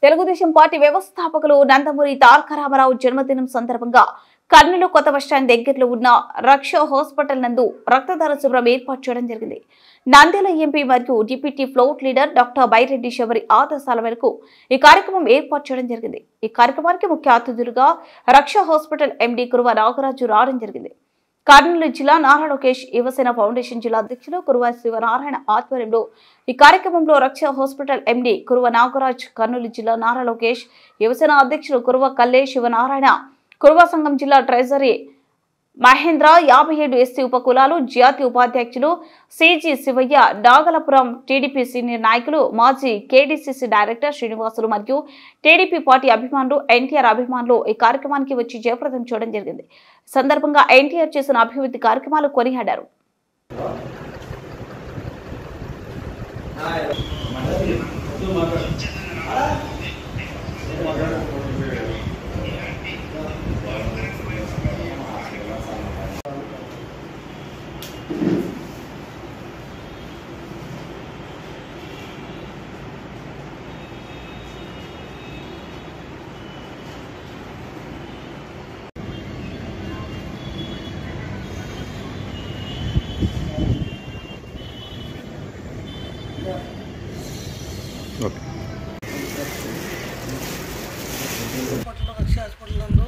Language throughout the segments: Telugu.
తెలుగుదేశం పార్టీ వ్యవస్థాపకులు నందమూరి తారక రామారావు జన్మదినం సందర్భంగా కర్నూలు కొత్త బస్టాండ్ దగ్గరలో ఉన్న రక్ష హాస్పిటల్ నందు రక్తదాన శిబిరం ఏర్పాటు చేయడం జరిగింది. నంద్యాల ఎంపీ మరియు deputy floor leader doctor Byreddy Shabari ఆదేశాల మేరకు ఈ కార్యక్రమం ఏర్పాటు చేయడం జరిగింది. ఈ కార్యక్రమానికి ముఖ్య అతిథులుగా రక్ష హాస్పిటల్ ఎండీ కురువ నాగరాజు రావడం జరిగింది. కర్నూలు జిల్లా నారా లోకేష్ యువసేన ఫౌండేషన్ జిల్లా అధ్యక్షులు కురువ శివనారాయణ ఆధ్వర్యంలో ఈ కార్యక్రమంలో రక్ష హాస్పిటల్ ఎండీ కురువ నాగరాజ్, కర్నూలు జిల్లా నారా లోకేష్ యువసేన అధ్యక్షులు కురువ కల్లే శివనారాయణ, కురువ సంఘం జిల్లా ట్రెజరీ మహేంద్ర, 57 ఎస్సీ ఉపకులాలు జాతీయ ఉపాధ్యక్షులు CG Shivayya, Nagalapuram TDP senior నాయకులు, మాజీ కేడీసీసీ డైరెక్టర్ శ్రీనివాసులు మరియు టీడీపీ పార్టీ అభిమానులు, ఎన్టీఆర్ అభిమానులు ఈ కార్యక్రమానికి వచ్చి జయప్రదం చేయడం జరిగింది. సందర్భంగా ఎన్టీఆర్ చేసిన అభివృద్ధి కార్యక్రమాలు కొనియాడారు. రక్ష హాస్పిటల్ నందు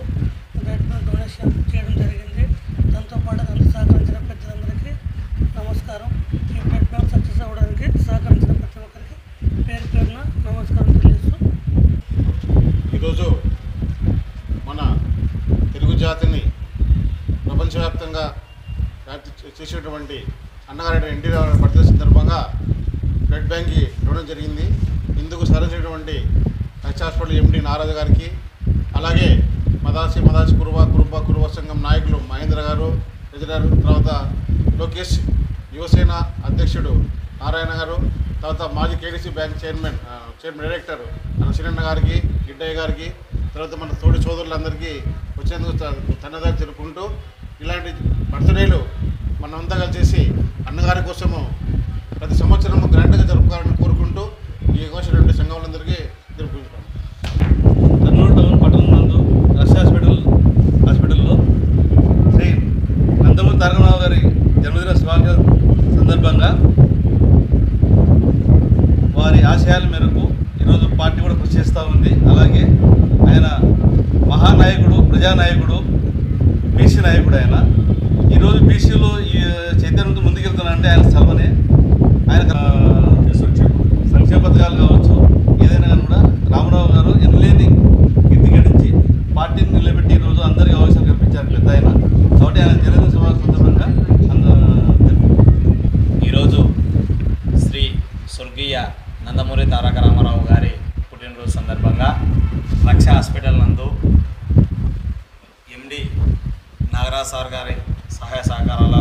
డొనేషన్ చేయడం జరిగింది. దాంతో పాటు అందుకు సహకరించిన పెద్దలందరికీ నమస్కారం. ఈ బ్లడ్ బ్యాంక్ సక్సెస్ అవ్వడానికి సహకరించిన ప్రతి ఒక్కరికి పేరు పేరున నమస్కారం తెలియజేస్తూ, ఈరోజు మన తెలుగు జాతిని ప్రపంచవ్యాప్తంగా చేసేటువంటి అన్నగారి ఎన్టీ రామారావు బర్త్డే సందర్భంగా బ్లడ్ బ్యాంక్కి ఇవ్వడం జరిగింది. ఇందుకు సహకరించినటువంటి రక్ష హాస్పిటల్ ఎండీ నారాజు గారికి, అలాగే మదాసి కురువ సంఘం నాయకులు మహేంద్ర గారు, రెజినార్, తర్వాత లోకేష్ యువసేన అధ్యక్షుడు నారాయణ గారు, తర్వాత మాజీ కేడీసీ బ్యాంక్ చైర్మన్ డైరెక్టర్ శిరన్న గారికి, గిడ్డయ్య గారికి, తర్వాత మన తోటి సోదరులందరికీ వచ్చేందుకు ధన్యవాదాలు తెలుపుకుంటూ, ఇలాంటి బర్త్డేలు మనమంతా కలిసి అన్నగారి కోసము ప్రతి సంవత్సరము గ్రాండ్గా జరుపుకోవాలని కోరుకుంటూ ఈ అవకాశం సంఘాలందరికీ జరుపుకుంటాం. కర్నూలు టౌన్ పట్టణం నందు రక్ష హాస్పిటల్లో శ్రీ నందమూరి తారక రామారావు గారి జన్మదిన స్వాగత సందర్భంగా వారి ఆశయాల మేరకు ఈరోజు పార్టీ కూడా కృషి చేస్తూ ఉంది. అలాగే ఆయన మహానాయకుడు, ప్రజానాయకుడు, బీసీ నాయకుడు. ఆయన ఈరోజు బీసీలో ఈ చైతన్యంతో ముందుకెళ్తున్నారంటే ఆయన సర్వనే. ఆయన సంక్షేమ పథకాలు కావచ్చు, ఏదైనా కానీ కూడా రామారావు గారు ఎనలేని కీర్తి గడించి పార్టీని నిలబెట్టి ఈరోజు అందరికీ అవకాశాలు కల్పించారు పెద్ద ఆయన. కాబట్టి ఆయన జన్మదిన సందర్భంగా ఈరోజు శ్రీ స్వర్గీయ నందమూరి తారక రామారావు గారి పుట్టినరోజు సందర్భంగా రక్ష హాస్పిటల్ నందు ఎండి నాగరాజ్ సార్ గారి సహాయ సహకారాల